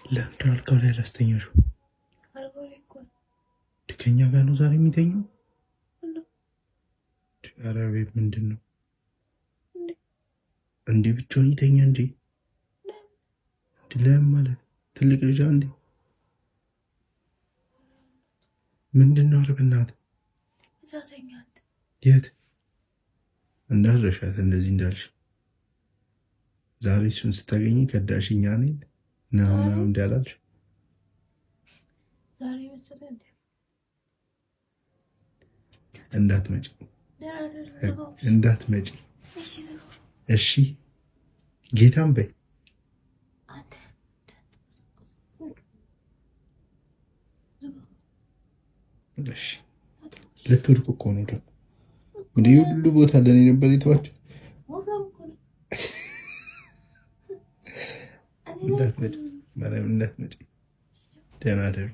ለምን አልጋው ላይ አላስተኛሽው? ከኛ ጋር ነው ዛሬ የሚተኛው? ኧረ ቤት ምንድን ነው እንዴ? ብቻውን ይተኛ እንዴ? ለምን ማለት ትልቅ ልጅ እንዴ? ምንድን ነው? ኧረ በእናትህ የት እንዳልረሻት እንደዚህ እንዳልሽ ዛሬ እሱን ስታገኝ ከዳሽኛ ነኝ ምናምን እንዳላልሽ እንዳትመጪ እንዳትመጪ እሺ? ጌታም በይ እሺ። ልትወድቁ እኮ ነው ደግሞ እንደ ሁሉ ቦታ ለኔ ነበር የተዋቸው። እንዳትመጪ ማርያም እንዳትመጪ። ደህና ደሩ